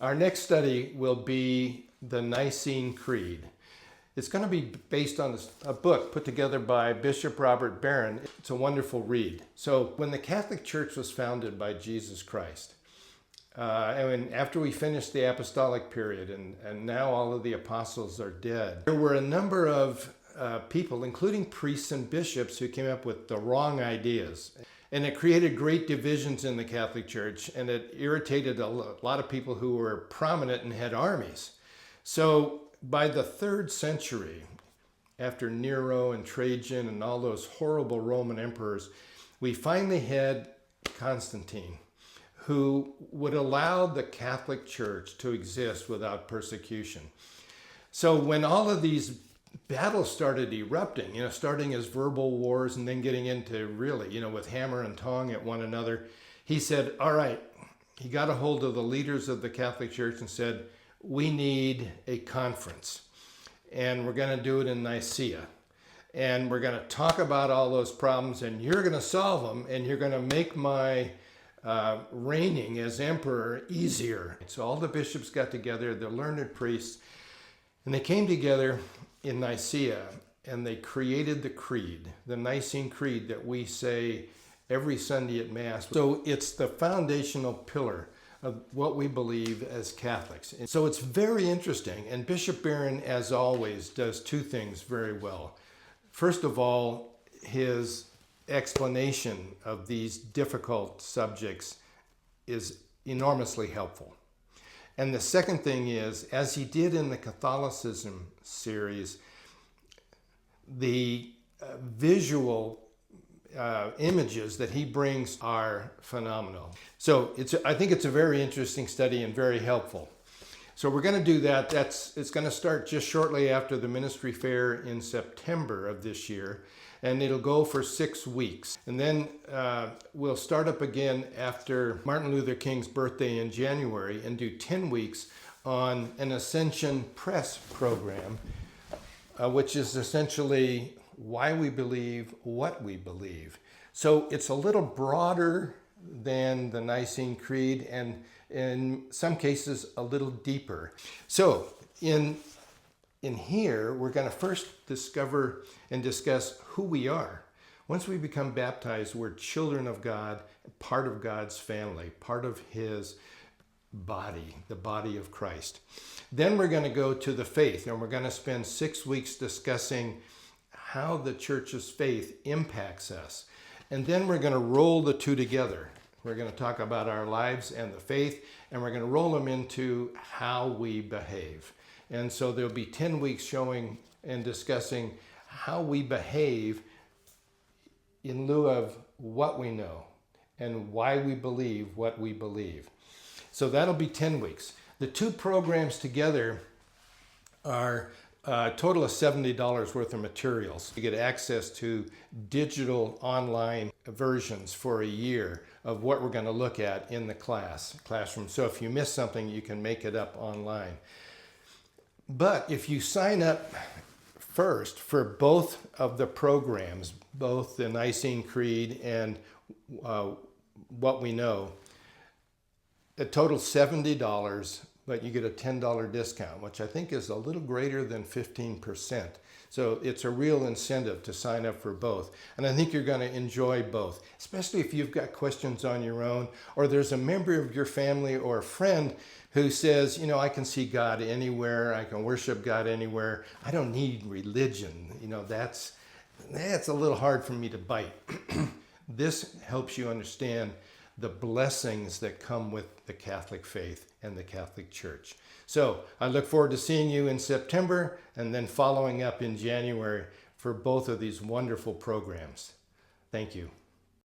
Our next study will be the Nicene Creed. It's going to be based on a book put together by Bishop Robert Barron. It's a wonderful read. So when the Catholic Church was founded by Jesus Christ, and after we finished the apostolic period and now all of the apostles are dead, there were a number of people, including priests and bishops, who came up with the wrong ideas. And it created great divisions in the Catholic Church, and it irritated a lot of people who were prominent and had armies. So by the 3rd century, after Nero and Trajan and all those horrible Roman emperors, we finally had Constantine, who would allow the Catholic Church to exist without persecution. So when all of these battles started erupting, starting as verbal wars and then getting into really, with hammer and tong at one another, he said, all right, he got a hold of the leaders of the Catholic Church and said, we need a conference, and we're going to do it in Nicaea. And we're going to talk about all those problems, and you're going to solve them, and you're going to make my reigning as emperor easier. So all the bishops got together, the learned priests, and they came together in Nicaea, and they created the creed, the Nicene Creed that we say every Sunday at Mass. So it's the foundational pillar of what we believe as Catholics. And so it's very interesting, and Bishop Barron, as always, does two things very well. First of all, his explanation of these difficult subjects is enormously helpful. And the second thing is, as he did in the Catholicism series, the visual images that he brings are phenomenal. So I think it's a very interesting study and very helpful. So we're going to do that. It's going to start just shortly after the ministry fair in September of this year, and it'll go for 6 weeks. And then we'll start up again after Martin Luther King's birthday in January and do 10 weeks on an Ascension Press program, which is essentially why we believe what we believe. So it's a little broader than the Nicene Creed, and in some cases a little deeper. So in here, we're going to first discover and discuss who we are. Once we become baptized, we're children of God, part of God's family, part of his body, the body of Christ. Then we're going to go to the faith, and we're going to spend 6 weeks discussing how the church's faith impacts us. And then we're going to roll the two together. We're going to talk about our lives and the faith, and we're going to roll them into how we behave. And so there'll be 10 weeks showing and discussing how we behave in lieu of what we know and why we believe what we believe. So that'll be 10 weeks. The two programs together are a total of $70 worth of materials. You get access to digital online versions for a year of what we're going to look at in the classroom. So if you miss something, you can make it up online. But if you sign up first for both of the programs, both the Nicene Creed and what we know, a total $70, but you get a $10 discount, which I think is a little greater than 15%. So it's a real incentive to sign up for both. And I think you're going to enjoy both, especially if you've got questions on your own, or there's a member of your family or a friend who says, I can see God anywhere, I can worship God anywhere, I don't need religion. That's a little hard for me to bite. This helps you understand the blessings that come with the Catholic faith and the Catholic Church. So I look forward to seeing you in September and then following up in January for both of these wonderful programs. Thank you.